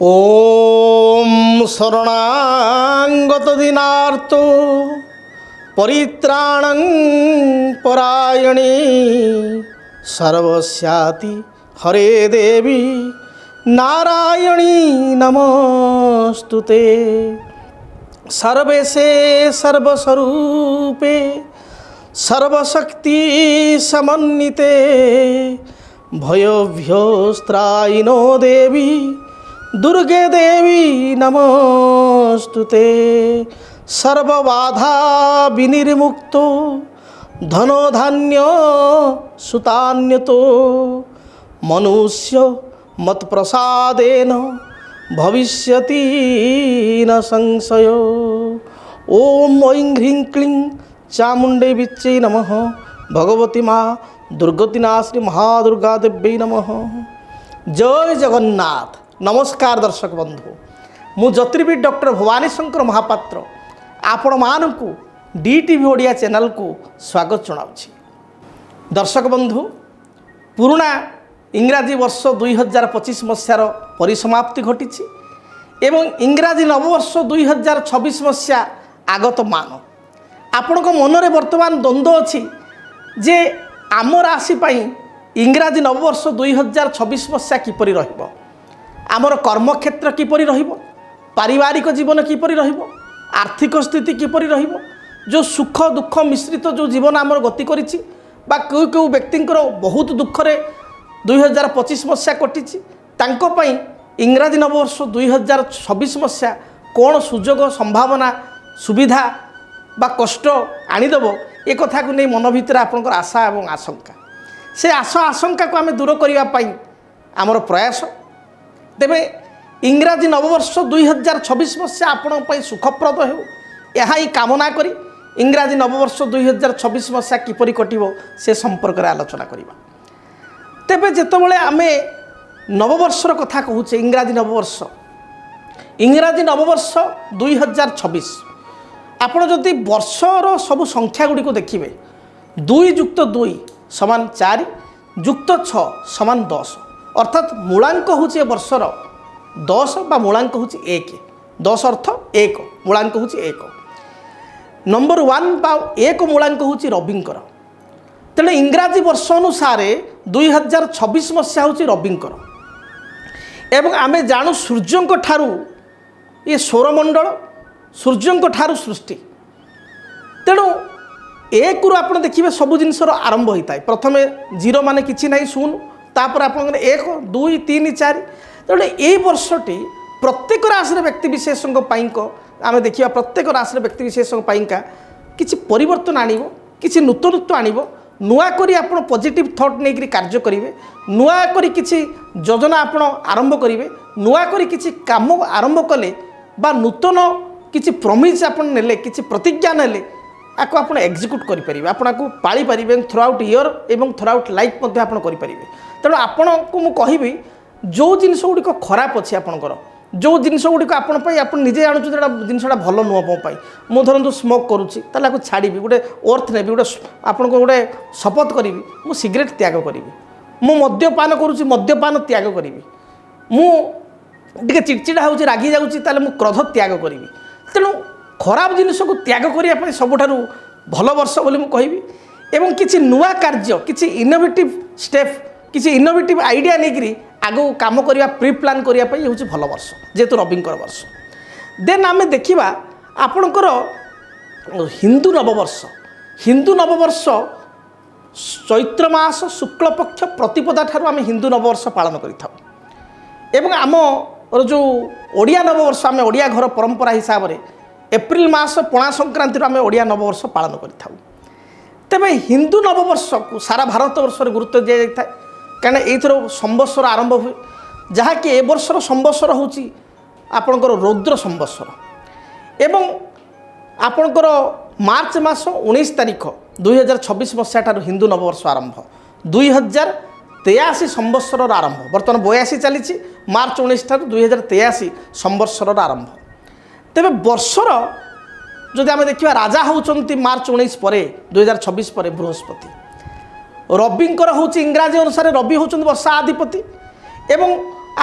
ওম শরণাগত দীনার্ত পরিত্রাণং পরায়ণে সর্বস্যাতি হরে দেবী নারায়ণী নমস্তুতে। সর্বেশে সর্বস্বরূপে সর্বশক্তি সমন্বিতে ভয়ভ্যস্ত্রায়িনো দেবী দুর্গে দেবী নমস্তুতে। সর্ববাধা বিনির্মুক্ত ধনধান্য সুতান্যত মনুষ্য মৎপ্রসাদেন ভবিষ্যতি ন সংশয়। ওম ঐং হ্রিং ক্লিং চামুণ্ডে বিচ্চে নমঃ। ভগবতী মা দুর্গতিনাশ্রী মহাদুর্গা দেব্যై নমঃ। জয় জগন্নাথ। নমস্কার দর্শক বন্ধু, মু জ্যোতির্বিদ ডক্টর ভବାନୀ ଶଙ୍କର ମହାପାତ୍ର ଆପଣମାନଙ୍କୁ DTV ଓଡ଼ିଆ ଚ୍ୟାନେଲକୁ ସ୍ୱାଗତ ଜଣାଉଛି। ଦର୍ଶକ ବନ୍ଧୁ, ପୁରୁଣା ଇଂରାଜୀ ବର୍ଷ 2025 ମସିହାର ପରିସମାପ୍ତି ଘଟିଛି ଏବଂ ଇଂରାଜୀ ନବବର୍ଷ 2026 ମସିହା ଆଗତ ମାନ। ଆପଣଙ୍କ ମନରେ ବର୍ତ୍ତମାନ ଦ୍ୱନ୍ଦ୍ୱ ଅଛି ଯେ ଆମ ରାଶି ପାଇଁ ଇଂରାଜୀ ନବବର୍ଷ 2026 ମସିହା କିପରି ରହିବ, ଆମର କର୍ମକ୍ଷେତ୍ର କିପରି ରହିବ, ପାରିବାରିକ ଜୀବନ କିପରି ରହିବ, ଆର୍ଥିକ ସ୍ଥିତି କିପରି ରହିବ। ଯେଉଁ ସୁଖ ଦୁଃଖ ମିଶ୍ରିତ ଯେଉଁ ଜୀବନ ଆମର ଗତି କରିଛି ବା କେଉଁ କେଉଁ ବ୍ୟକ୍ତିଙ୍କର ବହୁତ ଦୁଃଖରେ 2025 ମସିହା କଟିଛି, ତାଙ୍କ ପାଇଁ ଇଂରାଜୀ ନବବର୍ଷ 2026 ମସିହା କ'ଣ ସୁଯୋଗ ସମ୍ଭାବନା ସୁବିଧା ବା କଷ୍ଟ ଆଣିଦେବ, ଏ କଥାକୁ ନେଇ ମନ ଭିତରେ ଆପଣଙ୍କର ଆଶା ଏବଂ ଆଶଙ୍କା। ସେ ଆଶା ଆଶଙ୍କାକୁ ଆମେ ଦୂର କରିବା ପାଇଁ ଆମର ପ୍ରୟାସ। ତେବେ ଇଂରାଜୀ ନବବର୍ଷ 2026 ମସିହା ଆପଣଙ୍କ ପାଇଁ ସୁଖପ୍ରଦ ହେଉ, ଏହା ହିଁ କାମନା କରି ଇଂରାଜୀ ନବବର୍ଷ 2026 ମସିହା କିପରି କଟିବ ସେ ସମ୍ପର୍କରେ ଆଲୋଚନା କରିବା। ତେବେ ଯେତେବେଳେ ଆମେ ନବବର୍ଷର କଥା କହୁଛେ, ଇଂରାଜୀ ନବବର୍ଷ 2026, ଆପଣ ଯଦି ବର୍ଷର ସବୁ ସଂଖ୍ୟା ଗୁଡ଼ିକୁ ଦେଖିବେ, 2 + 2 = 4 + 6 = 10, ଅର୍ଥାତ୍ ମୂଳାଙ୍କ ହେଉଛି ଏ ବର୍ଷର 10 ବା ମୂଳାଙ୍କ ହେଉଛି 1। 10 ଅର୍ଥ 1, ମୂଳାଙ୍କ ହେଉଛି 1। ନମ୍ବର 1 ବା 1 ମୂଳାଙ୍କ ହେଉଛି ରବିଙ୍କର। ତେଣୁ ଇଂରାଜୀ ବର୍ଷ ଅନୁସାରେ 2026 ମସିହା ହେଉଛି ରବିଙ୍କର। ଏବଂ ଆମେ ଜାଣୁ ସୂର୍ଯ୍ୟଙ୍କ ଠାରୁ ଏ ସୌରମଣ୍ଡଳ, ସୂର୍ଯ୍ୟଙ୍କ ଠାରୁ ସୃଷ୍ଟି। ତେଣୁ 1ରୁ ଆପଣ ଦେଖିବେ ସବୁ ଜିନିଷର ଆରମ୍ଭ ହୋଇଥାଏ। ପ୍ରଥମେ 0 ମାନେ କିଛି ନାହିଁ, 0, ତାପରେ ଆପଣଙ୍କର 1, 2, 3, 4। ତେଣୁ ଏଇ ବର୍ଷଟି ପ୍ରତ୍ୟେକ ରାଶିର ବ୍ୟକ୍ତିବିଶେଷଙ୍କ ପାଇଁକ ଆମେ ଦେଖିବା, ପ୍ରତ୍ୟେକ ରାଶିର ବ୍ୟକ୍ତିବିଶେଷଙ୍କ ପାଇଁକା କିଛି ପରିବର୍ତ୍ତନ ଆଣିବ, କିଛି ନୂତନତ୍ୱ ଆଣିବ। ନୂଆ କରି ଆପଣ ପଜିଟିଭ୍ ଥଟ୍ ନେଇକରି କାର୍ଯ୍ୟ କରିବେ, ନୂଆ କରି କିଛି ଯୋଜନା ଆପଣ ଆରମ୍ଭ କରିବେ, ନୂଆ କରି କିଛି କାମ ଆରମ୍ଭ କଲେ ବା ନୂତନ କିଛି ପ୍ରମିସ୍ ଆପଣ ନେଲେ, କିଛି ପ୍ରତିଜ୍ଞା ନେଲେ, ଆକୁ ଆପଣ ଏକ୍ଜିକ୍ୟୁଟ୍ କରିପାରିବେ, ଆପଣ ଆକୁ ପାଳିପାରିବେ ଥ୍ରୁ ଆଉଟ୍ ଇୟର୍ ଏବଂ ଥ୍ରୁ ଆଉଟ୍ ଲାଇଫ୍ ମଧ୍ୟ ଆପଣ କରିପାରିବେ। ତେଣୁ ଆପଣଙ୍କୁ ମୁଁ କହିବି, ଯେଉଁ ଜିନିଷ ଗୁଡ଼ିକ ଖରାପ ଅଛି ଆପଣଙ୍କର, ଯେଉଁ ଜିନିଷ ଗୁଡ଼ିକ ଆପଣ ପାଇଁ ଆପଣ ନିଜେ ଜାଣୁଛନ୍ତି ଏଇଟା ଜିନିଷଟା ଭଲ ନୁହଁ ମୋ ପାଇଁ, ମୁଁ ଧରନ୍ତୁ ସ୍ମୋକ୍ କରୁଛି, ତାହେଲେ ଆକୁ ଛାଡ଼ିବି, ଗୋଟେ ଓର୍ଥ ନେବି, ଆପଣଙ୍କୁ ଗୋଟେ ଶପଥ କରିବି, ମୁଁ ସିଗାରେଟ୍ ତ୍ୟାଗ କରିବି। ମୁଁ ମଦ୍ୟପାନ କରୁଛି, ମଦ୍ୟପାନ ତ୍ୟାଗ କରିବି। ମୁଁ ଟିକେ ଚିଡ଼ଚିଡ଼ା ହେଉଛି, ରାଗି ଯାଉଛି, ତାହେଲେ ମୁଁ କ୍ରୋଧ ତ୍ୟାଗ କରିବି। ତେଣୁ ଖରାପ ଜିନିଷକୁ ତ୍ୟାଗ କରିବା ପାଇଁ ସବୁଠାରୁ ଭଲ ବର୍ଷ ବୋଲି ମୁଁ କହିବି। ଏବଂ କିଛି ନୂଆ କାର୍ଯ୍ୟ, କିଛି ଇନୋଭେଟିଭ୍ ଷ୍ଟେପ୍, କିଛି ଇନୋଭେଟିଭ୍ ଆଇଡ଼ିଆ ନେଇକରି ଆଗକୁ କାମ କରିବା, ପ୍ରି ପ୍ଲାନ୍ କରିବା ପାଇଁ ହେଉଛି ଭଲ ବର୍ଷ, ଯେହେତୁ ରବିଙ୍କର ବର୍ଷ। ଦେନ୍ ଆମେ ଦେଖିବା ଆପଣଙ୍କର ହିନ୍ଦୁ ନବବର୍ଷ। ହିନ୍ଦୁ ନବବର୍ଷ ଚୈତ୍ର ମାସ ଶୁକ୍ଳପକ୍ଷ ପ୍ରତିପଦା ଠାରୁ ଆମେ ହିନ୍ଦୁ ନବବର୍ଷ ପାଳନ କରିଥାଉ। ଏବଂ ଆମର ଯେଉଁ ଓଡ଼ିଆ ନବବର୍ଷ, ଆମେ ଓଡ଼ିଆ ଘର ପରମ୍ପରା ହିସାବରେ ଏପ୍ରିଲ ମାସ ପଣା ସଂକ୍ରାନ୍ତିରୁ ଆମେ ଓଡ଼ିଆ ନବବର୍ଷ ପାଳନ କରିଥାଉ। ତେବେ ହିନ୍ଦୁ ନବବର୍ଷକୁ ସାରା ଭାରତବର୍ଷରେ ଗୁରୁତ୍ୱ ଦିଆଯାଇଥାଏ, କାରଣ ଏଇଥର ସମ୍ବତ୍ସର ଆରମ୍ଭ ହୁଏ, ଯାହାକି ଏ ବର୍ଷର ସମ୍ବତ୍ସର ହେଉଛି ଆପଣଙ୍କର ରୌଦ୍ର ସମ୍ବତ୍ସର। ଏବଂ ଆପଣଙ୍କର ମାର୍ଚ୍ଚ ମାସ 19 ତାରିଖ 2026 ମସିହା ଠାରୁ ହିନ୍ଦୁ ନବବର୍ଷ ଆରମ୍ଭ, 2083 ସମ୍ବତ୍ସରର ଆରମ୍ଭ। ବର୍ତ୍ତମାନ 82 ଚାଲିଛି, ମାର୍ଚ୍ଚ 19 ଠାରୁ 2083 ସମ୍ବତ୍ସରର ଆରମ୍ଭ। ତେବେ ବର୍ଷର ଯଦି ଆମେ ଦେଖିବା, ରାଜା ହେଉଛନ୍ତି ମାର୍ଚ୍ଚ 19 ପରେ 2026 ପରେ ବୃହସ୍ପତି। ରବିଙ୍କର ହେଉଛି ଇଂରାଜୀ ଅନୁସାରେ ରବି ହେଉଛନ୍ତି ବର୍ଷା ଅଧିପତି ଏବଂ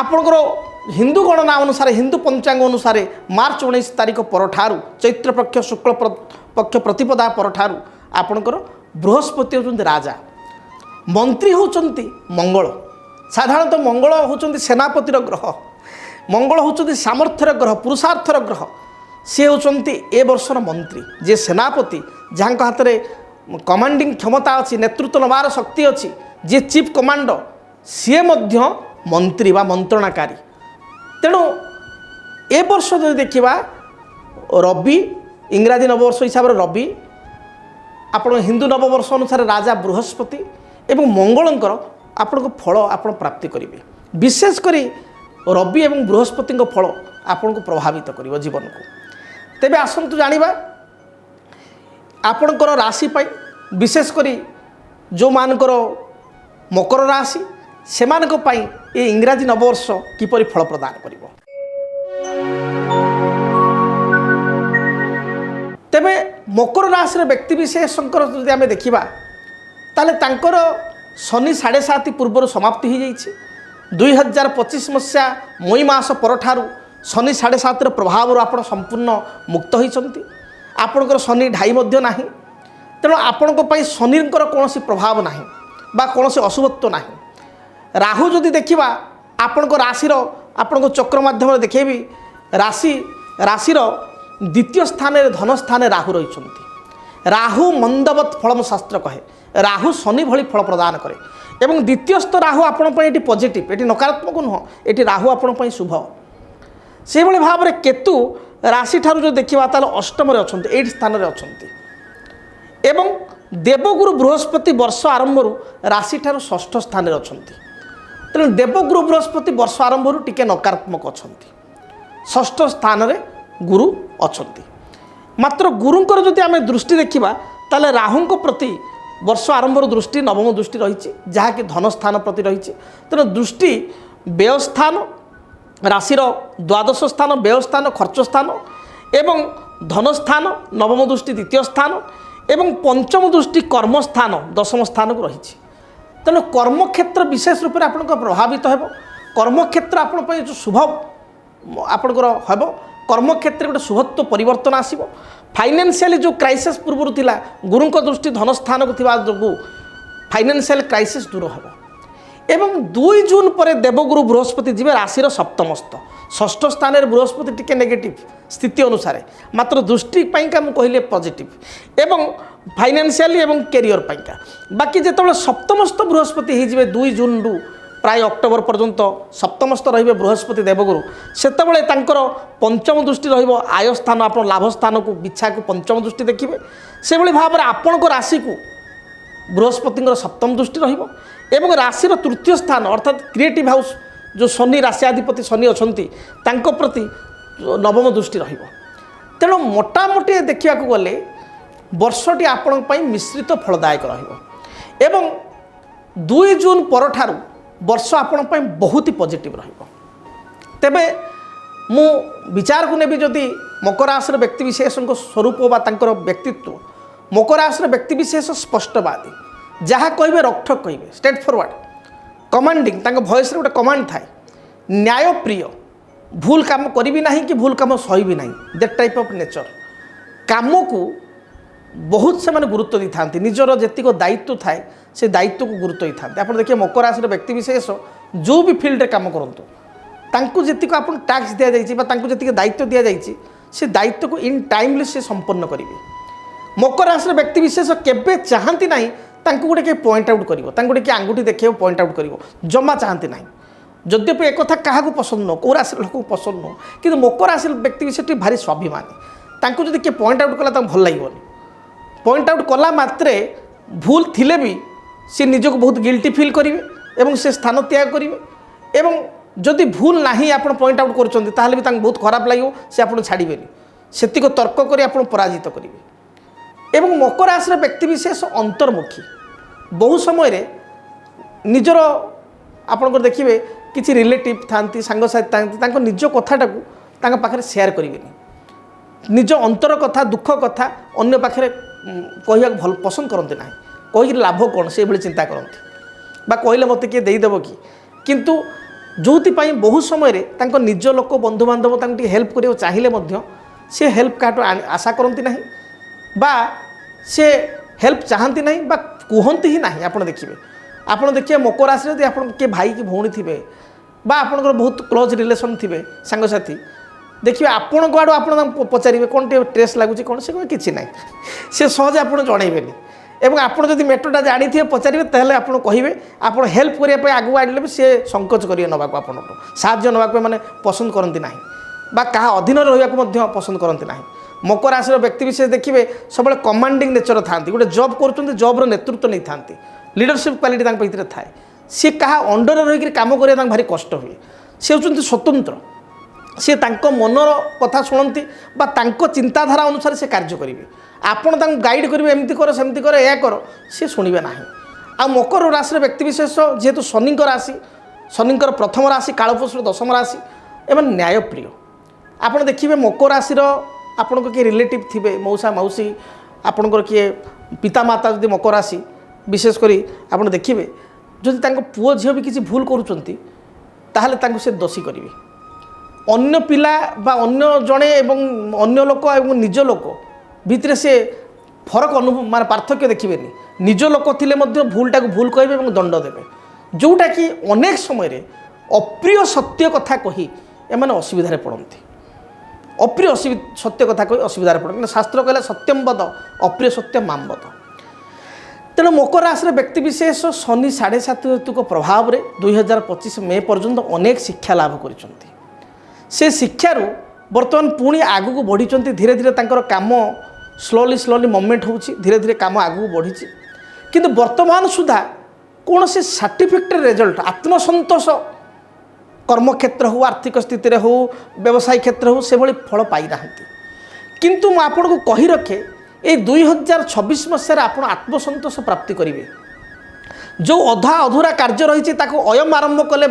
ଆପଣଙ୍କର हिंदू गणना अनुसार हिंदू पंचांग अनुसार मार्च 19 तारिख परठारु चैत्र पक्ष शुक्ल पक्ष प्रतिपदा परठारु आपणकर बृहस्पति होचंती राजा मंत्री होचंती मंगल साधारणतः मंगल होचंती सेनापतिर ग्रह मंगल होचंती सामर्थ्यर ग्रह पुरुषार्थर ग्रह सी होचंती ए वर्षर मंत्री जे सेनापति जहाँ हाथ में कमांडिंग क्षमता अच्छी नेतृत्व नबार शक्ति अच्छी जे चीफ कमांडर सी मंत्री बा मंत्रणाकारी तेणु ए वर्ष जो देखा रवि इंग्राजी नववर्ष हिसाब से रवि आप हिंदू नववर्ष अनुसार राजा बृहस्पति एवं मंगलंकर आपण को फल आप प्राप्ति करेंगे विशेषकर रवि एवं बृहस्पति फल आपन को प्रभावित कर जीवन को तेबे आसतु जानिबा आपणकर राशि विशेषकर जो मानकर मकर राशि से ये इंग्राजी नववर्ष किपरि फल प्रदान करिवो। तेबे मकर राशि व्यक्ति विशेषकर जदि आमे देखिबा ताले तांकर शनि 7.5 पूर्व समाप्ति हो जाइए 2025 मसीहा मई मास परठारु शनि 7.5 प्रभाव आप संपूर्ण मुक्त होती आपणकर शनि ढाई ना तेणु आपण शनि कौन प्रभाव ना बा कौन अशुभत्व ना राहु जदि देखा आपण राशि आपण चक्र माध्यम देखेबी राशि द्वितीय स्थान धन स्थान राहु रही राहु मंदवत फलम शास्त्र कहे राहु शनि भली फल प्रदान करे एवं द्वितीयस्थ राहु आपण ये पॉजिटिव ये नकारात्मक नुह ये राहु आपण शुभ से भाव में केतु राशि ठारू जो देखा ताल अष्टम अच्छा 8 स्थान अच्छा एवं देवगुरु बृहस्पति वर्ष आरंभ राशि ठारू 6ठ स्थान अच्छा तेणु देवगुरु बृहस्पति वर्ष आरंभ टिके नकारात्मक अच्छा 6ठ स्थान रे गुरु अच्छा मात्र गुरुंकर जदि आम दृष्टि देखा ताले राहु प्रति वर्ष आरंभ दृष्टि नवम दृष्टि रही जहाँकि धन स्थान प्रति रही तेणु दृष्टि व्यय स्थान राशि द्वादश स्थान व्यय स्थान खर्च स्थान एवं धन स्थान नवम दृष्टि द्वितीय स्थान एवं पंचम दृष्टि कर्म स्थान दशम स्थान को रही तेणु कर्मक्षेत्र विशेष रूप से आप प्रभावित हो कर्मक्षेत्र आप जो शुभ आपणकर हम कर्मक्षेत्र गोटे शुभत्व परिवर्तन आसो फाइनेंशियली जो क्राइसिस पूर्व थिला गुरु दृष्टि धन स्थान को थिबा जो फाइनेंशियल क्राइसिस दूर हो एवं 2 जून पर देवगुरु बृहस्पति जी राशि सप्तमस्थ 6ठ स्थान बृहस्पति टिके नेगेटिव स्थिति अनुसार मात्र दृष्टि पाइका मुझे कहले पॉजिटिव एवं फाइनेंशियली एवं कैरियर पाइका बाकी जिते सप्तमस्थ बृहस्पति हो 2 जून रु प्राय अक्टोबर पर्यंत सप्तमस्थ रे बृहस्पति देवगुरु सेतबले तांकर पंचम दृष्टि रहिबो आय स्थान आप लाभ स्थान को बिछा को पंचम दृष्टि देखिए से भाई भाव में आपण को राशि को बृहस्पति सप्तम दृष्टि रहिबो एवं राशि तृतीय स्थान अर्थात क्रिएटिव हाउस जो शनि राशियाधिपति शनि अच्छा प्रति नवम दृष्टि रहिबो तेणु मोटामोटी देखा गले वर्षटी आपण मिश्रित फलदायक रहिबो एवं 2 जून परठारु वर्ष आपण बहुत ही पॉजिटिव रहिबो तेबे मु विचार को नेबी जदि मकर राशि व्यक्ति विशेष स्वरूप बा तांकर व्यक्तित्व मकर राशि व्यक्ति विशेष स्पष्टवादी जहाँ कहे रक्षक कहे स्ट्रेट फॉरवर्ड कमांडिंग तांको वॉइस रे गोटे कमांड थाए न्याय प्रिय भूल काम करी ना कि भूल काम सही ना दैट टाइप ऑफ नेचर काम को बहुत से माने गुरुत्व दी था निजर जेतिक दायित्व थाए से दायित्व को गुरुत्व ही था आप देखिए मकर राशि व्यक्ति विशेष जो भी फील्ड रे काम करूँ जीक आप टैक्स दि जाए जी दायित्व दि जाए से दायित्व को इन टाइमली से संपन्न करेंगे मकर राशि व्यक्ति विशेष केवे चाहती ना गोटे किए पॉइंट आउट कर गोटे किए आंगुठी देखा पॉइंट आउट कर जमा चाहती ना जद्यपि एक क्या पसंद नुह कौ राशि लोक पसंद नुह कि मकर राशि व्यक्ति विशेष भारी स्वाभिमानी जब किए पॉइंट आउट कला भल लगे पॉइंट आउट कला मात्रे भूल थिले भी सी निजक बहुत गिल्टी फील करेंगे एवं से स्थान त्याग करेंगे एवं जदि भूल ना आप पॉइंट आउट कर बहुत खराब लगे से आप छाड़े से तर्क कर आप पराजित करेंगे एवं मकर राशि व्यक्ति विशेष अंतर्मुखी बहु समय निजर आपंकर देखिए किसी रिलेटिव था सांगसाथी था निज कथाटा को पाखे सेयार करेंगे निज अंतर कथा दुख कथा अन्य पाखे कह भल पसंद करते ना कहीकि लाभ कौन से भाई चिंता करते कहले मत किए देदेव कि किंतु जोपाई बहु समय निज लोक बंधुबांधव हेल्प कर चाहिए सी हेल्प क्या आशा करती ना बा से हेल्प चाहती ना बा कहती ही ना। आप देखिए मकर राशि यदि आप किए भाई कि भौणी थे बा आपंकर बहुत क्लोज रिलेसन थे सांगसाथी देखिए आपण को आड़ आप पचारे कौन टे ट्रेस लगुच कौन से कि ना सी सहजे आप जनइबेनि एवं आपड़ जब मेटरटा जानी थे पचारे तेल आप कहे आप हेल्प करने आगे आने भी सी संकोच करेंगे नाक आप साहय नाक मैंने पसंद करती ना बा क्या अधीन रहा पसंद करती ना। मकर राशि व्यक्ति विशेष देखिए सब कमांडिंग नेचर था गोटे जॉब कर जॉब्र नेतृत्व नहीं था लीडरशिप क्वालिटी थाए सी क्या अंडर रही कम करने भारी कष्ट हुए सी होती स्वतंत्र सी मनर कथा शुणती चिंताधारा अनुसार से कार्य करेंगे आपण गाइड करेंगे एमती कर सेमती कर या कर सी शुणे ना। आ मकर राशि व्यक्ति विशेष जेहेतु शनि राशि शनि प्रथम राशि कालपुरुष दशम राशि एवं न्यायप्रिय आप देखिए मकर राशि आपण किए रिलेटिव थे मौसा मौसी आपणकर किए पितामाता जदि मकर राशि विशेषकर आप देखिए जदि पुओ झील भी किसी भूल करुँच से दोषी करेंगे अन्य पिला बा अन्य जड़े एवं अन्य लोक एवं निज लोक भितर से फरक अनुभव माने पार्थक्य देखिए निज लोक थिले मध्य भूलटा को भूल कहे और दंड देवे जोटा कि अनेक समय अप्रिय सत्य कथा कही एमाने असुविधार पड़ती अप्रिय सत्य कथा कही असुविधार पड़ते शास्त्र कहला सत्यम वद अप्रिय सत्य माम वद। तेणु मकर राशि व्यक्ति विशेष शनि 7.5 ऋतुक प्रभाव में 2025 मे पर्यंत अनेक शिक्षा लाभ कर से शिक्षार बर्तमान पुणी आगू बढ़ी धीरे धीरे काम स्लोली मूवमेंट हो धीरे धीरे काम आगू बढ़ी किंतु वर्तमान सुधा कौन से सर्टिफिकेट रिजल्ट आत्मसंतोष कर्मक्षेत्र हो आर्थिक स्थिति हो व्यवसाय क्षेत्र हो से फल पाई ना किंतु मैं आपन को कही रखे ये 2026 मसीह आप आत्मसंतोष प्राप्ति करेंगे जो अधा अधूरा कार्य रही अयम आरंभ कले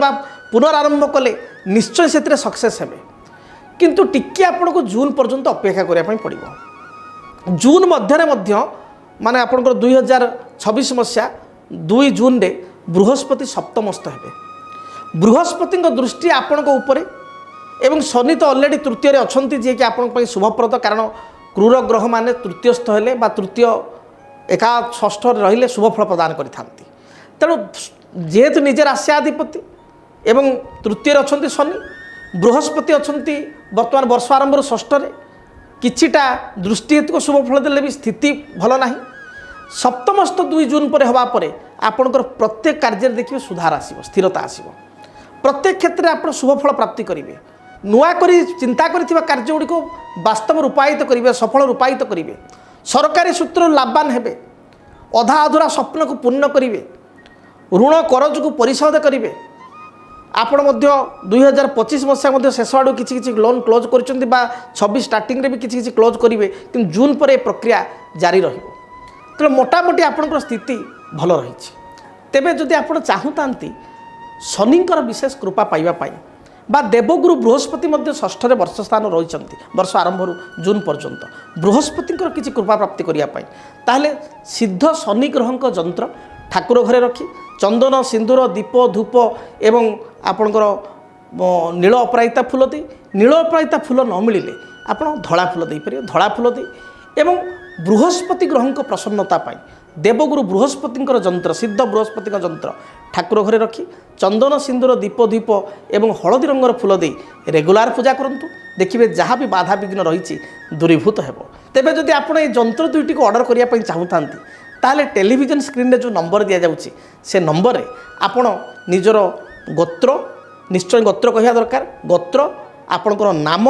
पुनरारंभ कले निश्चय से सक्सेस हे किंतु टिके आपण को जून पर्यंत अपेक्षा करने पड़ो जून मध्य माने आपणकर 2026 मसीहा 2 जून रे बृहस्पति सप्तमस्त हे बृहस्पति दृष्टि आपण ऊपर एवं शनि तो अलरेडी तृतीय अच्छा जी कि आपण शुभप्रद कारण क्रूर ग्रह माने तृतीयस्थ हेले बा तृतीय एका षष्ठ रहिले शुभफल प्रदान करिथांती तेणु जेहेतु निजे राष्ट्राधिपति एवं तृतीय अच्छा शनि बृहस्पति अच्छा बर्तमान वर्ष आरंभ षष्ठ किछिटा दृष्टि हेतु शुभफल देले भी स्थिति भल ना सप्तमस्त 2 जून पर हवा पर आपणकर प्रत्येक कार्य देखिए सुधार आसो स्थिरता आसो प्रत्येक क्षेत्र में आप शुभफल प्राप्ति करेंगे नुआ करी चिंता करिथिबा कार्य गुड़ी को वास्तव रूपायित करेंगे सफल रूपायित करेंगे सरकारी सूत्र लाभवान हेबे अधा अधूरा स्वप्न को पूर्ण करेंगे ऋण करज को परिशोध करेंगे आपण मध्य 2025 मसीहा शेष आड़ कि लोन क्लोज कर 26 स्टार्टिंग रे भी किसी क्लोज करेंगे कि जून पर प्रक्रिया जारी रहिबो तो मोटामोटी आपंकर स्थिति भल रही तेबे जदि आप चाहूता शनिंकर विशेष कृपा पाइबापी बा देवगुरु बृहस्पति षष्ठ वर्ष स्थान रही वर्ष आरंभ जून पर्यंत बृहस्पति किसी कृपा प्राप्ति करने ताहले सिद्ध शनि ग्रह जंत्र ठाकुर घरे रखी चंदन सिंदूर दीप धूप एवं आपणकर नील अपराजिता फूल दे नील अपराजिता फूल न मिले आप धला फूल दे पारे धला फूल दे एवं बृहस्पति ग्रह प्रसन्नता पाई देवगुरु बृहस्पति जंत्र सिद्ध बृहस्पति जंत्र ठाकुर घरे रखी चंदन सिंदूर दीप दीप एवं हलदी रंगर फूल दे रेगुलार पूजा करूँ देखिए जहाँ भी बाधा विघ्न रही दूरीभूत हो तेबे जदि आप जंत्र दुईटी को ऑर्डर करने चाहूता ताहले टेलीविजन स्क्रीन रे जो नंबर दिया जाउची से नंबर रे आपण निजर गोत्र निश्चय गोत्र कहिया दरकार गोत्र आपणकर नाम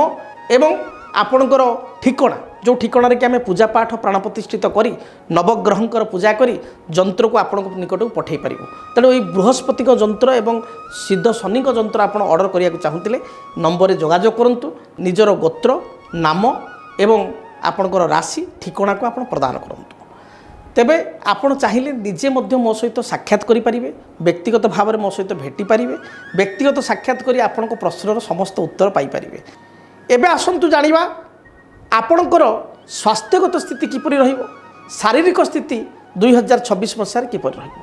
एवं आपणकर ठिकणा जो ठिकणा रे कि आमे पूजा पाठ प्राण प्रतिष्ठित करी नवग्रहंकर पूजा करी जंत्र को आपण निकट को पठै परिबो तेणु ये बृहस्पति जंत्र एवं सिद्ध शनि जंत्र आपण ऑर्डर करिया चाहूतिले नंबर रे जोगाजोग करंतु निजर गोत्र नाम एवं आपणकर राशि ठिकणा को आपण प्रदान करंतु तेबे आपण चाहिए निजे मध्य मो सहित साक्षात करें व्यक्तिगत भाव में मो सहित भेटी पारे व्यक्तिगत साक्षात करी आपण प्रश्नर समस्त उत्तर पाइपर एबे आसतु जानिबा आपणकर स्वास्थ्यगत स्थिति किपरि रहिबो शारीरिक स्थिति 2026 मसीह किपरि रहिबो।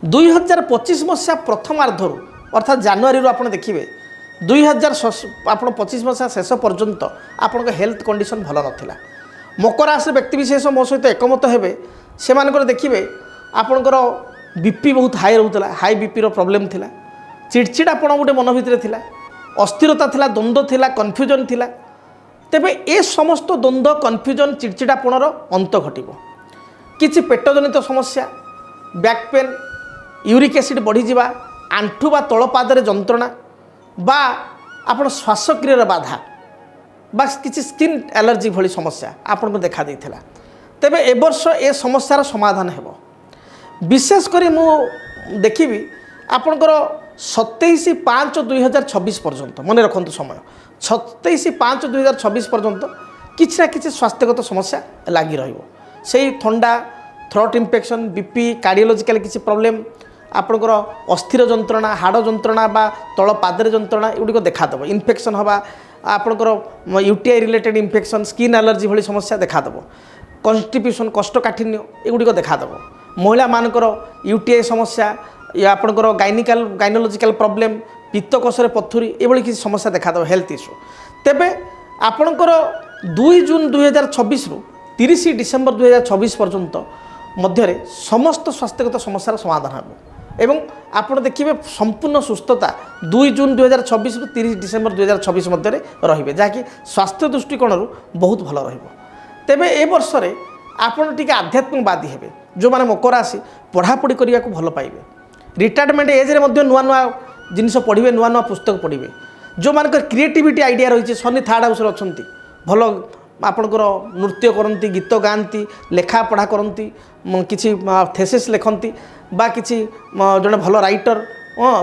2025 ମସିହା ପ୍ରଥମାର୍ଦ୍ଧରୁ ଅର୍ଥାତ୍ ଜାନୁଆରୀରୁ ଆପଣ ଦେଖିବେ 2025 ମସିହା ଶେଷ ପର୍ଯ୍ୟନ୍ତ ଆପଣଙ୍କ ହେଲ୍ଥ କଣ୍ଡିସନ୍ ଭଲ ନଥିଲା। ମକର ରାଶିର ବ୍ୟକ୍ତିବିଶେଷ ମୋ ସହିତ ଏକମତ ହେବେ, ସେମାନଙ୍କର ଦେଖିବେ ଆପଣଙ୍କର ବିପି ବହୁତ ହାଇ ରହୁଥିଲା, ହାଇ ବିପିର ପ୍ରୋବ୍ଲେମ୍ ଥିଲା, ଚିଡ଼ଚିଡ଼ାପଣ ଗୋଟେ ମନ ଭିତରେ ଥିଲା, ଅସ୍ଥିରତା ଥିଲା, ଦ୍ୱନ୍ଦ୍ୱ ଥିଲା, କନଫ୍ୟୁଜନ୍ ଥିଲା। ତେବେ ଏ ସମସ୍ତ ଦ୍ୱନ୍ଦ୍ୱ, କନଫ୍ୟୁଜନ୍, ଚିଡ଼ଚିଡ଼ାପଣର ଅନ୍ତ ଘଟିବ। କିଛି ପେଟଜନିତ ସମସ୍ୟା, ବ୍ୟାକ୍ ପେନ୍, ୟୁରିକ୍ ଏସିଡ୍ ବଢ଼ିଯିବା, ଆଣ୍ଠୁ ବା ତଳପାଦରେ ଯନ୍ତ୍ରଣା বা ଆପଣ ଶ୍ୱାସକ୍ରିୟାର ବାଧା বা କିଛି ସ୍କିନ୍ ଆଲର୍ଜି ଭଳି ସମସ୍ୟା ଆପଣଙ୍କୁ ଦେଖା ଦେଇଥିଲା। ତେବେ ଏ ବର୍ଷ ଏ ସମସ୍ୟାର ସମାଧାନ ହେବ। ବିଶେଷ କରି ମୁଁ ଦେଖିବି ଆପଣଙ୍କର 27/5/2026 ପର୍ଯ୍ୟନ୍ତ, ମନେ ରଖନ୍ତୁ ସମୟ 27/5/2026 ପର୍ଯ୍ୟନ୍ତ କିଛି ନା କିଛି ସ୍ୱାସ୍ଥ୍ୟଗତ ସମସ୍ୟା ଲାଗି ରହିବ। ସେଇ ଥଣ୍ଡା, ଥ୍ରୋଟ୍ ଇନଫେକ୍ସନ୍, ବିପି, କାର୍ଡ଼ିଓଲୋଜିକାଲ କିଛି ପ୍ରୋବ୍ଲେମ୍, ଆପଣଙ୍କର ଅସ୍ଥିର ଯନ୍ତ୍ରଣା, ହାଡ଼ ଯନ୍ତ୍ରଣା ବା ତଳ ପାଦରେ ଯନ୍ତ୍ରଣା ଏଗୁଡ଼ିକ ଦେଖାଦେବ। ଇନଫେକ୍ସନ୍ ହେବା, ଆପଣଙ୍କର UTI related infection, skin allergy ଭଳି ସମସ୍ୟା ଦେଖାଦେବ। କନଷ୍ଟିପ୍ୟୁସନ୍, କୋଷ୍ଠକାଠିନ୍ୟ ଏଗୁଡ଼ିକ ଦେଖାଦେବ। ମହିଳାମାନଙ୍କର ୟୁଟିଆଇ ସମସ୍ୟା, ଆପଣଙ୍କର ଗାଇନୋଲୋଜିକାଲ ପ୍ରୋବ୍ଲେମ୍, ପିତ୍ତକୋଷରେ ପଥୁରୀ ଏଭଳି କିଛି ସମସ୍ୟା ଦେଖାଦେବ, ହେଲ୍ଥ ଇସ୍ୟୁ। ତେବେ ଆପଣଙ୍କର 2 ଜୁନ୍ 2026ରୁ 30 ଡିସେମ୍ବର 2026 ପର୍ଯ୍ୟନ୍ତ ମଧ୍ୟରେ ସମସ୍ତ ସ୍ୱାସ୍ଥ୍ୟଗତ ସମସ୍ୟାର ସମାଧାନ ହେବ ଏବଂ ଆପଣ ଦେଖିବେ ସମ୍ପୂର୍ଣ୍ଣ ସୁସ୍ଥତା 2 ଜୁନ୍ 2026ରୁ 30 ଡିସେମ୍ବର 2026 ମଧ୍ୟରେ ରହିବେ, ଯାହାକି ସ୍ୱାସ୍ଥ୍ୟ ଦୃଷ୍ଟିକୋଣରୁ ବହୁତ ଭଲ ରହିବ। ତେବେ ଏ ବର୍ଷରେ ଆପଣ ଟିକେ ଆଧ୍ୟାତ୍ମିକବାଦୀ ହେବେ, ଯେଉଁମାନେ ମକର ରାଶି ପଢ଼ାପଢ଼ି କରିବାକୁ ଭଲ ପାଇବେ, ରିଟାୟାରମେଣ୍ଟ ଏଜ୍ରେ ମଧ୍ୟ ନୂଆ ନୂଆ ଜିନିଷ ପଢ଼ିବେ, ନୂଆ ନୂଆ ପୁସ୍ତକ ପଢ଼ିବେ। ଯେଉଁମାନଙ୍କର କ୍ରିଏଟିଭିଟି ଆଇଡ଼ିଆ ରହିଛି, ଶନି ଥାର୍ଡ଼ ହାଉସ୍ରେ ଅଛନ୍ତି, ଭଲ ଆପଣଙ୍କର ନୃତ୍ୟ କରନ୍ତି, ଗୀତ ଗାଆନ୍ତି, ଲେଖାପଢ଼ା କରନ୍ତି, କିଛି ଥେସିସ୍ ଲେଖନ୍ତି ବା କିଛି ଜଣେ ଭଲ ରାଇଟର,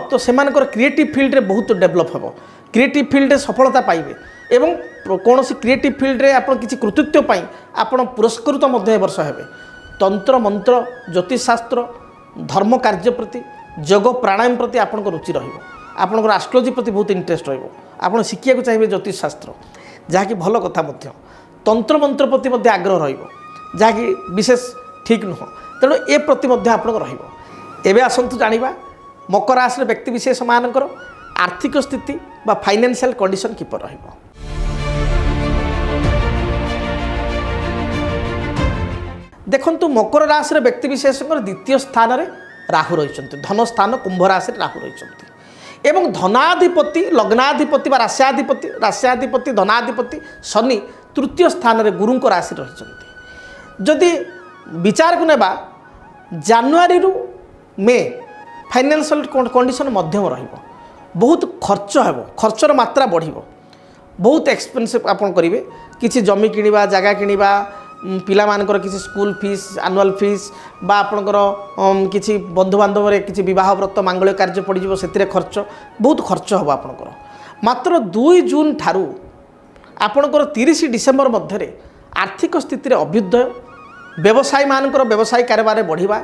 ତ ସେମାନଙ୍କର କ୍ରିଏଟିଭ୍ ଫିଲ୍ଡରେ ବହୁତ ଡେଭଲପ୍ ହେବ, କ୍ରିଏଟିଭ୍ ଫିଲ୍ଡରେ ସଫଳତା ପାଇବେ ଏବଂ କୌଣସି କ୍ରିଏଟିଭ୍ ଫିଲ୍ଡରେ ଆପଣ କିଛି କୃତିତ୍ୱ ପାଇଁ ଆପଣ ପୁରସ୍କୃତ ମଧ୍ୟ ଏ ବର୍ଷ ହେବେ। ତନ୍ତ୍ର ମନ୍ତ୍ର, ଜ୍ୟୋତିଷଶାସ୍ତ୍ର, ଧର୍ମ କାର୍ଯ୍ୟ ପ୍ରତି, ଯୋଗ ପ୍ରାଣାୟାମ ପ୍ରତି ଆପଣଙ୍କ ରୁଚି ରହିବ, ଆପଣଙ୍କର ଆଷ୍ଟ୍ରୋଲୋଜି ପ୍ରତି ବହୁତ ଇଣ୍ଟରେଷ୍ଟ ରହିବ, ଆପଣ ଶିଖିବାକୁ ଚାହିଁବେ ଜ୍ୟୋତିଷଶାସ୍ତ୍ର, ଯାହାକି ଭଲ କଥା ମଧ୍ୟ। ତନ୍ତ୍ରମନ୍ତ୍ର ପ୍ରତି ମଧ୍ୟ ଆଗ୍ରହ ରହିବ, ଯାହାକି ବିଶେଷ ଠିକ୍ ନୁହଁ, ତେଣୁ ଏ ପ୍ରତି ମଧ୍ୟ ଆପଣଙ୍କ ରହିବ। ଏବେ ଆସନ୍ତୁ ଜାଣିବା ମକର ରାଶିର ବ୍ୟକ୍ତିବିଶେଷମାନଙ୍କର ଆର୍ଥିକ ସ୍ଥିତି ବା ଫାଇନାନ୍ସିଆଲ କଣ୍ଡିସନ୍ କିପରି ରହିବ। ଦେଖନ୍ତୁ, ମକର ରାଶିର ବ୍ୟକ୍ତିବିଶେଷଙ୍କର ଦ୍ୱିତୀୟ ସ୍ଥାନରେ ରାହୁ ରହିଛନ୍ତି, ଧନ ସ୍ଥାନ କୁମ୍ଭ ରାଶିରେ ରାହୁ ରହିଛନ୍ତି ଏବଂ ଧନାଧିପତି, ଲଗ୍ନାଧିପତି ବା ରାଶ୍ୟାଧିପତି ଧନାଧିପତି ଶନି ତୃତୀୟ ସ୍ଥାନରେ ଗୁରୁଙ୍କ ରାଶି ରହିଛନ୍ତି। ଯଦି ବିଚାରକୁ ନେବା ଜାନୁଆରୀରୁ ମେ ଫାଇନାନ୍ସିଆଲ କଣ୍ଡିସନ୍ ମଧ୍ୟମ ରହିବ, ବହୁତ ଖର୍ଚ୍ଚ ହେବ, ଖର୍ଚ୍ଚର ମାତ୍ରା ବଢ଼ିବ, ବହୁତ ଏକ୍ସପେନ୍ସିଭ୍ ଆପଣ କରିବେ, କିଛି ଜମି କିଣିବା, ଜାଗା କିଣିବା, ପିଲାମାନଙ୍କର କିଛି ସ୍କୁଲ ଫିସ୍, ଆନୁଆଲ୍ ଫିସ୍ ବା ଆପଣଙ୍କର କିଛି ବନ୍ଧୁବାନ୍ଧବରେ କିଛି ବିବାହ ବ୍ରତ ମାଙ୍ଗଳିକ କାର୍ଯ୍ୟ ପଡ଼ିଯିବ, ସେଥିରେ ବହୁତ ଖର୍ଚ୍ଚ ହେବ ଆପଣଙ୍କର। ମାତ୍ର 2 ଜୁନ୍ ଠାରୁ ଆପଣଙ୍କର 30 ଡିସେମ୍ବର ମଧ୍ୟରେ ଆର୍ଥିକ ସ୍ଥିତିରେ ଅଭ୍ୟୁଦୟ, ବ୍ୟବସାୟୀମାନଙ୍କର ବ୍ୟବସାୟୀ କାରବାରରେ ବଢ଼ିବା,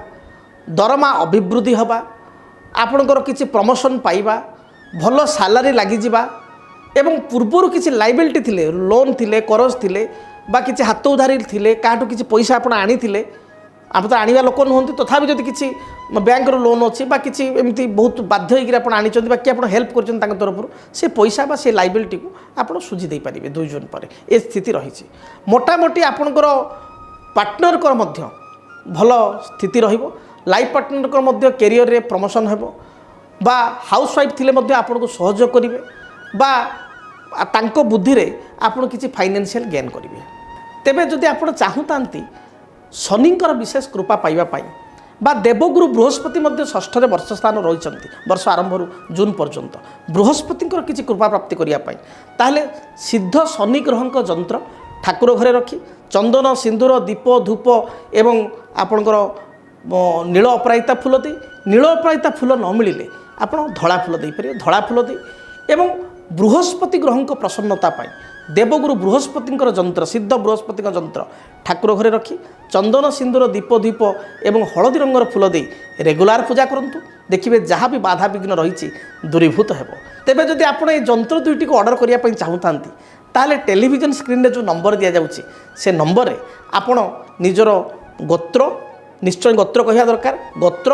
ଦରମା ଅଭିବୃଦ୍ଧି ହେବା, ଆପଣଙ୍କର କିଛି ପ୍ରମୋସନ୍ ପାଇବା, ଭଲ ସାଲାରୀ ଲାଗିଯିବା ଏବଂ ପୂର୍ବରୁ କିଛି ଲାଇବିଲିଟି ଥିଲେ, ଲୋନ୍ ଥିଲେ, କରଜ ଥିଲେ ବା କିଛି ହାତ ଉଧାରି ଥିଲେ, କାହାଠୁ କିଛି ପଇସା ଆପଣ ଆଣିଥିଲେ, ଆପଣ ତ ଆଣିବା ଲୋକ ନୁହନ୍ତି, ତଥାପି ଯଦି କିଛି ବ୍ୟାଙ୍କର ଲୋନ୍ ଅଛି ବା କିଛି ଏମିତି ବହୁତ ବାଧ୍ୟ ହେଇକି ଆପଣ ଆଣିଛନ୍ତି ବା କି ଆପଣ ହେଲ୍ପ କରିଛନ୍ତି ତାଙ୍କ ତରଫରୁ, ସେ ପଇସା ବା ସେ ଲାଇବିଲିଟିକୁ ଆପଣ ସୁଝି ଦେଇପାରିବେ 2 ଜୁନ୍ ପରେ, ଏ ସ୍ଥିତି ରହିଛି। ମୋଟାମୋଟି ଆପଣଙ୍କର ପାର୍ଟନରଙ୍କର ମଧ୍ୟ ଭଲ ସ୍ଥିତି ରହିବ, ଲାଇଫ୍ ପାର୍ଟନରଙ୍କର ମଧ୍ୟ କ୍ୟାରିୟରରେ ପ୍ରମୋସନ୍ ହେବ ବା ହାଉସ୍ ୱାଇଫ୍ ଥିଲେ ମଧ୍ୟ ଆପଣଙ୍କୁ ସହଯୋଗ କରିବେ ବା ତାଙ୍କ ବୁଦ୍ଧିରେ ଆପଣ କିଛି ଫାଇନାନ୍ସିଆଲ ଗେନ୍ କରିବେ। ତେବେ ଯଦି ଆପଣ ଚାହୁଁଥାନ୍ତି ଶନିଙ୍କର ବିଶେଷ କୃପା ପାଇବା ପାଇଁ ବା ଦେବଗୁରୁ ବୃହସ୍ପତି ମଧ୍ୟ ଷଷ୍ଠରେ ବର୍ଷ ସ୍ଥାନ ରହିଛନ୍ତି ବର୍ଷ ଆରମ୍ଭରୁ ଜୁନ୍ ପର୍ଯ୍ୟନ୍ତ, ବୃହସ୍ପତିଙ୍କର କିଛି କୃପା ପ୍ରାପ୍ତି କରିବା ପାଇଁ, ତାହେଲେ ସିଦ୍ଧ ଶନି ଗ୍ରହଙ୍କ ଯନ୍ତ୍ର ଠାକୁର ଘରେ ରଖି ଚନ୍ଦନ, ସିନ୍ଦୁର, ଦୀପ, ଧୂପ ଏବଂ ଆପଣଙ୍କର ନୀଳ ଅପରାଜିତା ଫୁଲ ଦେଇ, ନୀଳ ଅପରାଜିତା ଫୁଲ ନ ମିଳିଲେ ଆପଣ ଧଳା ଫୁଲ ଦେଇପାରିବେ, ଧଳା ଫୁଲ ଦେଇ ଏବଂ ବୃହସ୍ପତି ଗ୍ରହଙ୍କ ପ୍ରସନ୍ନତା ପାଇଁ ଦେବଗୁରୁ ବୃହସ୍ପତିଙ୍କର ଯନ୍ତ୍ର, ସିଦ୍ଧ ବୃହସ୍ପତିଙ୍କ ଯନ୍ତ୍ର ଠାକୁର ଘରେ ରଖି ଚନ୍ଦନ, ସିନ୍ଦୁର, ଦୀପ, ଧୂପ ଏବଂ ହଳଦୀ ରଙ୍ଗର ଫୁଲ ଦେଇ ରେଗୁଲାର ପୂଜା କରନ୍ତୁ, ଦେଖିବେ ଯାହା ବି ବାଧାବିଘ୍ନ ରହିଛି ଦୂରୀଭୂତ ହେବ। ତେବେ ଯଦି ଆପଣ এই ଯନ୍ତ୍ର ଦୁଇଟିକୁ ଅର୍ଡ଼ର କରିବା ପାଇଁ ଚାହୁଁଥାନ୍ତି, ତାହେଲେ ଟେଲିଭିଜନ ସ୍କ୍ରିନ୍ରେ ଯେଉଁ ନମ୍ବର ଦିଆଯାଉଛି ସେ ନମ୍ବରରେ ଆପଣ ନିଜର ଗୋତ୍ର, ନିଶ୍ଚୟ ଗୋତ୍ର କହିବା ଦରକାର, ଗୋତ୍ର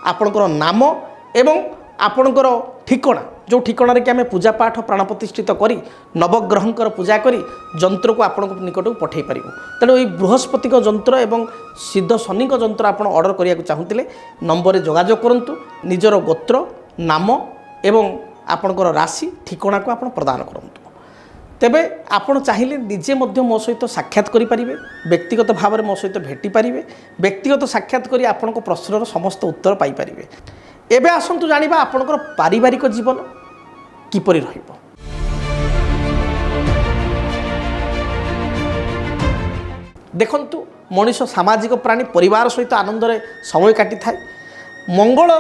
आपणकर नाम एवं आपणकर ठिकणा जो ठिकणार कि आम पूजा पाठ प्राण प्रतिष्ठित करी नवग्रहंकर पूजा करी जंत्र को आपण निकट को पठे पार तेणु ये बृहस्पति जंत्र एवं सिद्ध शनि जंत्र आप ऑर्डर करने को चाहूले नंबर जोगाजोग करूँ निजर गोत्र नाम एवं आपणकर राशि ठिकणा को आप प्रदान करूँ तेबे आपण चाहिए निजे मध्य मो सहित साक्षात करें व्यक्तिगत भाव में मो सहित भेटी पारे व्यक्तिगत साक्षात करी आपण प्रश्नर समस्त उत्तर पाइपर एबे आसतु जानिबा आपणकर पारिवारिक जीवन किपरि रहिबो। देखंतु मनुष्य सामाजिक प्राणी परिवार सहित आनंद रे समय काटी थाए मंगल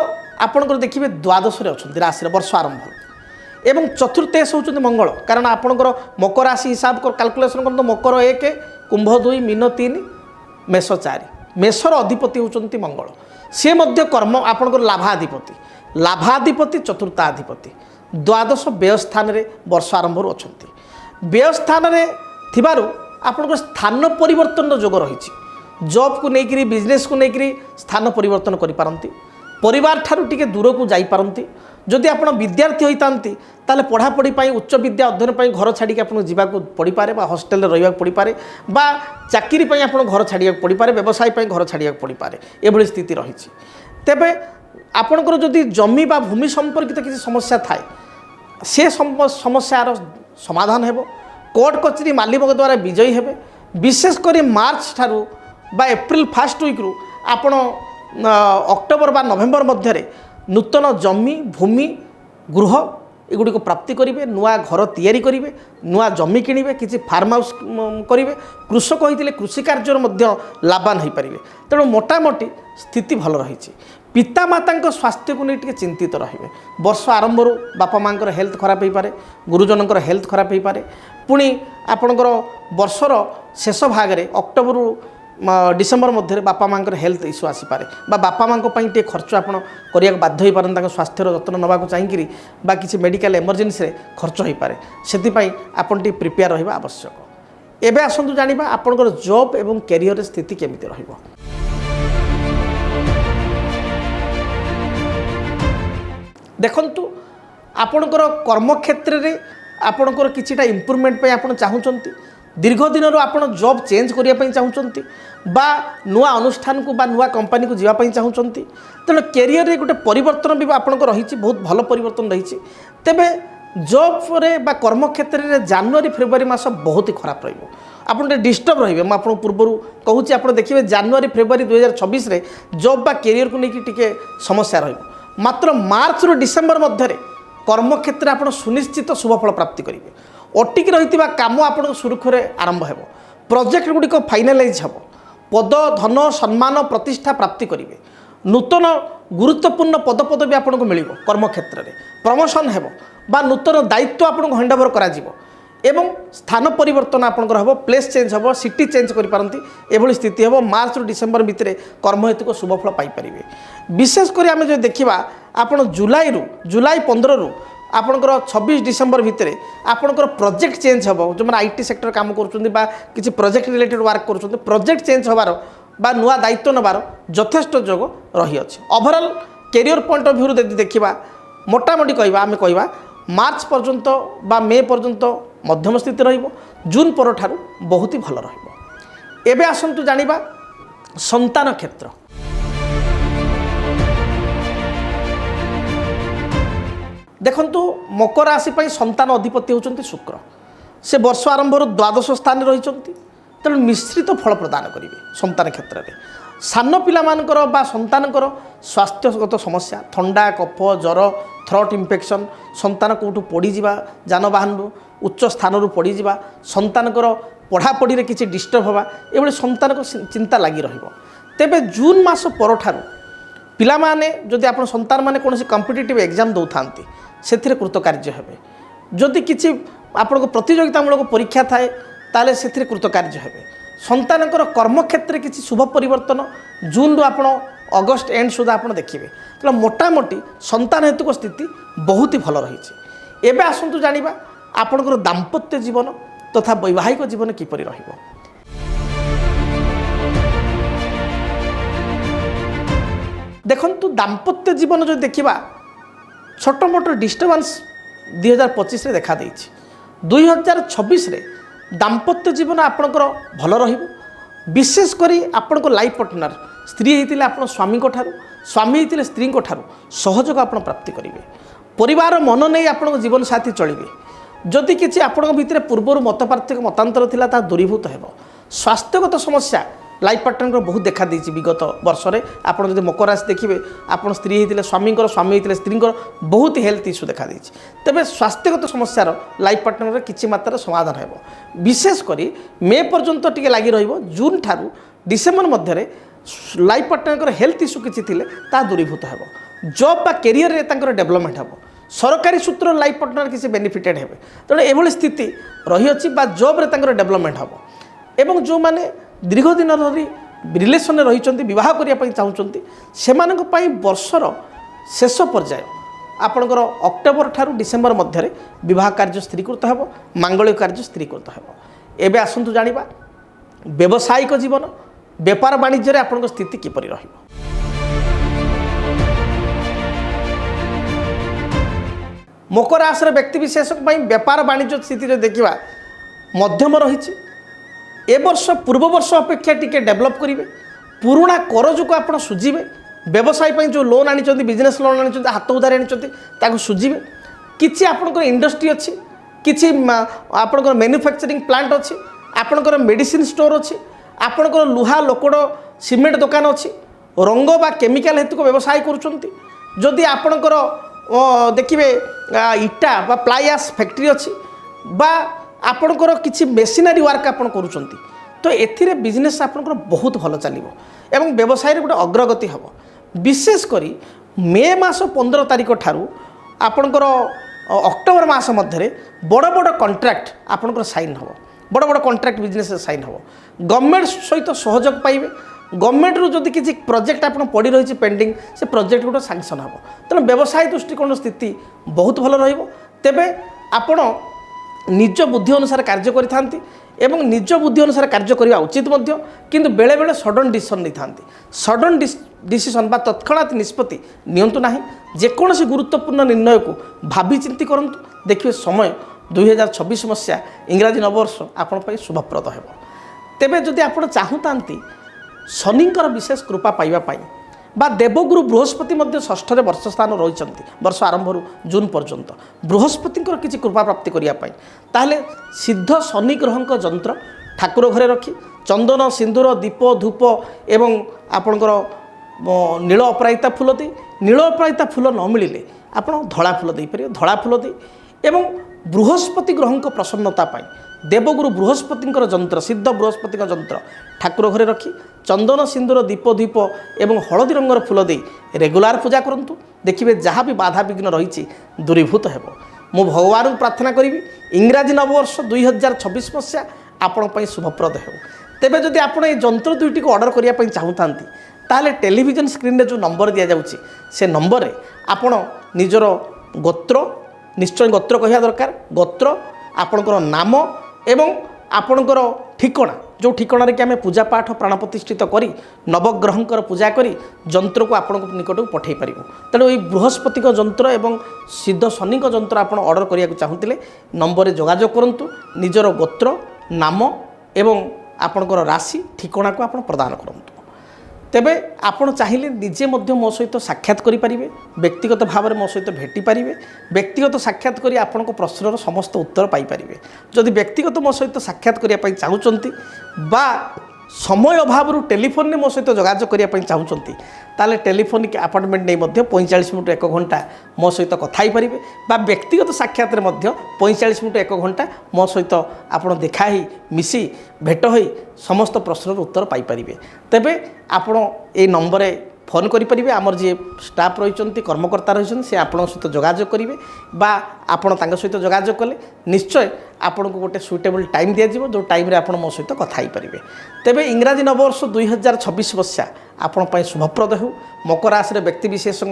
आपणकर देखिबे द्वादश रे अछंती राशि रे वर्ष आरंभ एवं चतुर्थेश होचंती मंगल कारण आपणकर मकर राशि हिसाब कर कैलकुलेशन करतो मकर 1 कुंभ 2 मीन 3 मेष 4 मेषर अधिपति होचंती मंगल सी मध्य कर्म आपणकर लाभाधिपति चतुर्थाधिपति द्वादश व्यय स्थान रे वर्ष आरंभ अच्छा व्यय स्थान रे थिबारु आपणकर स्थान परिवर्तन जोग रही जॉब को लेकर बिजनेस को लेकर स्थान परिवर्तन करिपारंती परिवार ठारू टिके दूर को जाई पारंती जदि आपण विद्यार्थी होइतांती ताले पढ़ापढ़ी पाई उच्च विद्या अध्ययन पाई घर छाड़ी आपन जीवाको पड़ी पारे बा हॉस्टेल रे रहिबा पड़ी पारे बा चाकरी पाई आपन घर छाड़िया पड़ी पारे व्यवसाय पाई घर छाड़िया पड़ी पारे एभली स्थिति रही तेबे आपणकर जदि जमी बा भूमि संपर्कित किसी समस्या थाए से समस्यार समाधान हेबो कोर्ट कचेरी मालिक द्वारा विजयी हेबे विशेषकर मार्च ठारू बा एप्रिल फास्ट वीक रु आपण अक्टोबर बा नवेम्बर मध्य नूतन जमी भूमि गृह एगुड़ी को प्राप्ति करेंगे नुआ घर तैयारी करेंगे नुआ जमी किणवे किसी फार्म हाउस करेंगे कृषक होते कृषि कार्य लाभवान हो पारे तेणु मोटामोटी स्थिति भल रही पिता माता स्वास्थ्य को नहीं चिंतित रहिबे वर्ष आरंभ बापा माँ हेल्थ खराब हो पारे गुरुजनकर हेल्थ खराब हो पारे पुणी आपणकर वर्षर शेष भाग में अक्टोबर डिसेम्बर मध्य बापा माँ हेल्थ इश्यू आसीपे बापा माँ टे खर्च आप बाध्य हो पारे स्वास्थ्यर जत्न नाक चाहिए बा किसी मेडिकल इमरजेंसी खर्च हो पारे से आपन टे प्रिपेयर रहा आवश्यक एबे आसतु जानिबा आपनकर जॉब एवं कैरियर स्थिति केमिति रहिबो। देखंतु आपनकर कर्म क्षेत्र रे आपनकर किछिटा इंप्रूवमेंट पे आपण चाहूचंती दीर्घ दिन आपण जॉब चेंज करिया पई चाहूचंती बा नुआ अनुष्ठान को बा नुआ कंपनी को जीवा पई चाहूचंती तेणु कैरियर रे गोटे परिवर्तन भी आपनकर रही बहुत भल परिवर्तन रही तेबे जॉब रे बा कर्म क्षेत्र रे जनवरी फेब्रुआरी मास बहुत ही खराब रहिबो आपन डिस्टर्ब रहिबे म आपन पूर्वरु कहूची आपन देखिबे जनवरी फेब्रुआरी 2026 रे जॉब बा कैरियर को लेकिन टिके समस्या रहिबो मात्र मार्च रु डिसेम्बर मध्य रे कर्म क्षेत्र आपन सुनिश्चित शुभफल प्राप्ति करेंगे अटिक रही काम आपन सुरखुरे आरंभ हो प्रोजेक्ट गुड़िक फाइनालाइज हो पद धन सम्मान प्रतिष्ठा प्राप्ति करेंगे नूतन गुरुत्वपूर्ण पदपदवी आपको मिल कर्म क्षेत्र में प्रमोशन हो बा नूतन दायित्व आपको हैंडओवर करा एवं स्थान परिवर्तन आपंकर हम प्लेस चेंज हम सिटी चेंज करपारती एभली स्थिति हम मार्च रु डिसेम्बर भितर कर्म हेतु शुभफल पाइपर विशेषकर आम जो देखा आपड़ जुलाई 15 रु आपणकर 26 डिसेम्बर भितर आपणकर प्रोजेक्ट चेंज हम जो मैंने आईटी सेक्टर काम कर किसी प्रोजेक्ट रिलेटेड वर्क कर प्रोजेक्ट चेंज होबार बा नुआ दायित्व नबार यथेष्ट जोग रही अच्छे overall career point of view यदि देखा मोटामोटी कहवा आम कहवा मार्च पर्यंत बा मे पर्यंत मध्यम स्थिति रहिबो जून पर ठारू बहुत ही भल रहिबो। एबे आसंतु जानिबा संतान क्षेत्र देखंतु मकर राशि पर संतान अधिपति होचंती शुक्र से वर्ष आरंभ द्वादश स्थान रही तेणु मिश्रित फल प्रदान करेंगे संतान क्षेत्र में सान पिलामानकर बा संतानकर स्वास्थ्यगत समस्या थंडा कफ ज्वर थ्रोट इन्फेक्शन संतान कौटू पड़ीजा जानवाहन उच्च स्थान पड़ीजा संतानकर पढ़ापढ़ी में किसी डिस्टर्ब होगा ये संतान को चिंता लगी तेबे जून मास पर ठारू पिलामाने जदि आप संतान मैंने कौन कॉम्पिटिटिव एग्जाम दौथा से कृतकार्य हेबे जदि किसी आपको प्रतियोगितामूलक परीक्षा थाए ताले से कृतकार्य हेबे संतानकर कर्म क्षेत्र में किसी शुभ परिवर्तन जून रु आप अगस्ट एंड सुधा आप देखिए तो मोटामोटी संतान हेतु स्थिति बहुत ही भल रही एबे आसतु जानिबा आपणकर दाम्पत्य जीवन तथा वैवाहिक जीवन किपरि रहिबो। देखंतु दाम्पत्य जीवन जो देखा छोट मोट डिस्टर्बांस 2025 रे देखा देइछि 2026 रे दाम्पत्य जीवन आपणकर भल रहिबो। विशेष करी आपणको लाइफ पार्टनर स्त्री होइतिले आपण स्वामी को ठारू स्वामी होइतिले स्त्री को ठारू सहयोग आपण प्राप्ति करिवे। परिवार मन नहीं आपण जीवन साथी चलिए। जदि किसी आपण भितर पूर्वर मत पार्थक्य मतांतर थिला ता दूरीभूत हेबो। स्वास्थ्यगत समस्या लाइफ पार्टनर बहुत देखा देछि विगत वर्ष में। आप जब मकर राशि देखिए आप स्त्री होते स्वामी स्वामी होते स्त्री बहुत हेल्थ इश्यू देखा देछि। तेबे स्वास्थ्यगत समस्यार लाइफ पार्टनर किछि मात्रा समाधान हेबो। विशेषकर मे पर्यंत टिके लगी रहिबो। जून ठारू डिसेम्बर मध्य लाइफ पार्टनर हेल्थ इश्यू किछि थिले ता दूरीभूत हेबो। जॉब बा कैरियर रे तांकर डेवलपमेंट हेबो। सरकारी सूत्र लाइफ पार्टनर किसी बेनिफिटेड हेबे। तेणु एभली स्थिति रही अछि बा जॉब रे तांकर डेवलपमेंट हेबो। एवं जो माने दीर्घ दिन धरी रिलेसन रही बहुत करने चाहते से वर्षर शेष पर्याय आपणकर अक्टोबर ठारू डिसेम्बर मध्य विवाह कार्य स्थिरीकृत हो मांगलिक कार्य स्थिरीकृत हो। एबे आसंतु जानिबा व्यावसायिक जीवन व्यापार वाणिज्य रे आपणक स्थिति किपरि रहिबो। मकर राशि व्यक्ति विशेष व्यापार वाणिज्य स्थिति देखा मध्यम रही। ए वर्ष पूर्व वर्ष अपेक्षा टिके डेवलप करेंगे। पुराणा कर जो आप सुझे व्यवसाय जो लोन आनी बिजनेस लोन आनी हाथ उधार आनी सुझे। किसी आपंकर इंडस्ट्री अच्छी किसी आपंकर मैन्युफैक्चरिंग प्लांट अच्छी आपंकर मेडिसिन स्टोर अच्छी आपंकर लुहा लोकड़ सीमेंट दुकान अच्छी रंग बा केमिकल हेतु व्यवसाय करुँच आपणकर देखिए इटा बा प्लायास फैक्ट्री अच्छी बा आपणकर किसी मेसिनारी वर्क आप करुँच तो एथिरे बिजनेस आपणकर बहुत भल चलो एवं व्यवसाय गोटे अग्रगति हम। विशेषकर मे मास 15 तारिख ठारू आपणकर अक्टोबर मास मध्य बड़ बड़ कॉन्ट्रैक्ट आपणकर साइन हम। बड़ बड़ कॉन्ट्रैक्ट बिजनेस साइन हम। गवर्नमेंट सहित सहयोग पाइबे। गवर्नमेंट रू जदि किसी प्रोजेक्ट आप पड़ी रही पेंडिंग से प्रोजेक्ट गोटे सैंक्शन हम। तेणु व्यवसाय दृष्टिकोण स्थिति बहुत भल रहिबो। तेबे आपण निज बुद्धि अनुसार कार्य करिथांती एवं निज बुद्धि अनुसार कार्य करने उचित मध्य किंतु बेले बेले सडन डिसीजन नहीं था। सडन डिसीजन बा तत्क्षणात निष्पत्ति नियंतु नाही। जेकोसी गुरुत्वपूर्ण निर्णय को भावी चिंती करंतु। देखिए समय 2026 मसीहा इंग्राजी नववर्ष आपण शुभप्रद हेबो। तेबे जदि आपण चाहूतांती शनिंकर विशेष कृपा पाइबा पाई बा देवगुरु बृहस्पति मध्य षष्ठ वर्ष स्थान रही वर्ष आरंभ जून पर्यंत बृहस्पति किसी कृपा प्राप्ति करने ताहले सिद्ध शनि ग्रह जंत्र ठाकुर घरे रखी चंदन सिंदूर दीप धूप एवं आपणकर नील अपराजिता फूल दे नील अपराजिता फूल न मिले आप धला फूल दे पारे धला फूल दे एवं बृहस्पति ग्रह प्रसन्नता पाई देवगुरु बृहस्पति जंत्र सिद्ध बृहस्पति जंत्र ठाकुर घरे रखी चंदन सिंदूर दीप दीप एवं हलदी रंगर फूल दे रेगुलार पूजा करंतु। देखिए जहाँ भी बाधा विघ्न रही दूरीभूत हेबो। मु भगवान प्रार्थना करी इंग्राजी नववर्ष 2026 मसीहा आपण शुभप्रद हो। तेबे जदि आपण ये जंत्र दुईटी को ऑर्डर करने चाहूँगी ताहले टेलीविजन स्क्रीन रे जो नंबर दि जाउछि से नंबर रे आपण निजर गोत्र निश्चय गोत्र कहवा दरकार गोत्र आपणकर नाम एवं आपणकर ठिकଣା जो ठिकଣା कि आम पूजा पाठ प्राण प्रतिष्ठित करी नवग्रहंकर पूजा करी जंत्र को आपण निकट पठे पार। तेणु ये बृहस्पति जंत्र एवं सिद्ध शनि जंत्र आप ऑर्डर करने को चाहूँगे नंबर रे जोगाजोग करंतु। निजर गोत्र नाम एवं आपणकर राशि ठिकଣା को आप प्रदान करंतु। तेबे आपण चाहिए निजे मध्य मो सहित साक्षात करें व्यक्तिगत भाव में मो सहित भेटी पारे व्यक्तिगत साक्षात करी आपण प्रश्नर समस्त उत्तर पाइपर। जदि व्यक्तिगत मो सहित साक्षात करने चाहूँगी बा समय अभाव टेलीफोन मो सहित जोगाजोग करने चाहूँगी ताले टेलीफोनिक अपॉइंटमेंट नहीं 45 मिनट 1 घंटा मो सहित कथाई पारे बा व्यक्तिगत साक्षात 45 मिनट 1 घंटा मो सहित आप देखा ही मिसी भेट हो समस्त प्रश्नर उत्तर पाइपर। तेबे आपण ए नंबर फोन करेंगे आमर जी स्टाफ रही कर्मकर्ता रही से आपण सहित जोगाजोग करेंगे बा आपण सहित जोगाजोग कले निश्चय आपण को गोटे सुइटेबल टाइम दिज्व जो टाइम आप मो सहित कथाई पारे। तेबे इंग्राजी नववर्ष 2026 मसीहा आपण शुभप्रद हो। मकर राशि व्यक्ति विशेष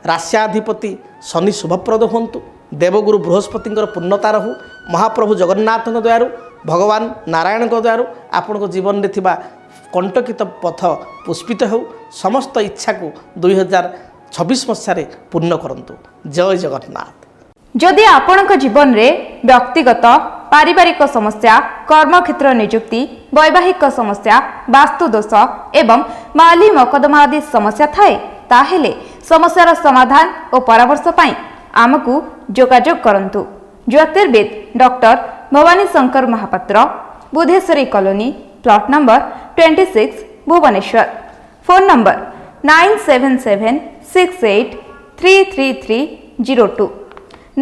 राश्याधिपति शनि शुभप्रद हूँ। देवगुरु बृहस्पति पूर्णता रहू। महाप्रभु जगन्नाथ दयारु भगवान नारायण दयारु आपण जीवन में କଣ୍ଟକିତ ପଥ ପୁଷ୍ପିତ ହେଉ। ସମସ୍ତ ଇଚ୍ଛାକୁ 2026 ମସିହାରେ ପୂର୍ଣ୍ଣ କରନ୍ତୁ। ଜୟ ଜଗନ୍ନାଥ। ଯଦି ଆପଣଙ୍କ ଜୀବନରେ ବ୍ୟକ୍ତିଗତ ପାରିବାରିକ ସମସ୍ୟା, କର୍ମକ୍ଷେତ୍ର ନିଯୁକ୍ତି, ବୈବାହିକ ସମସ୍ୟା, ବାସ୍ତୁ ଦୋଷ ଏବଂ ମାଲି ମକଦ୍ଦମା ଆଦି ସମସ୍ୟା ଥାଏ, ତାହେଲେ ସମସ୍ୟାର ସମାଧାନ ଓ ପରାମର୍ଶ ପାଇଁ ଆମକୁ ଯୋଗାଯୋଗ କରନ୍ତୁ। ଜ୍ୟୋତିର୍ବିଦ doctor Bhabani Shankar Mahapatra, Budheswari colony, plot number 26, Bhubaneswar. Phone number 9776833302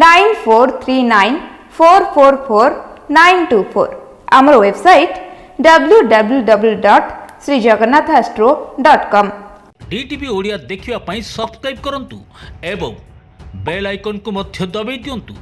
9439444924। ଆମର ୱେବସାଇଟ୍ www.srijagannathastro.com। DTV ଓଡ଼ିଆ ଦେଖିବା ପାଇଁ ସବସ୍କ୍ରାଇବ୍ କରନ୍ତୁ ଏବଂ ବେଲ୍ ଆଇକନ୍କୁ ମଧ୍ୟ ଦବାଇ ଦିଅନ୍ତୁ।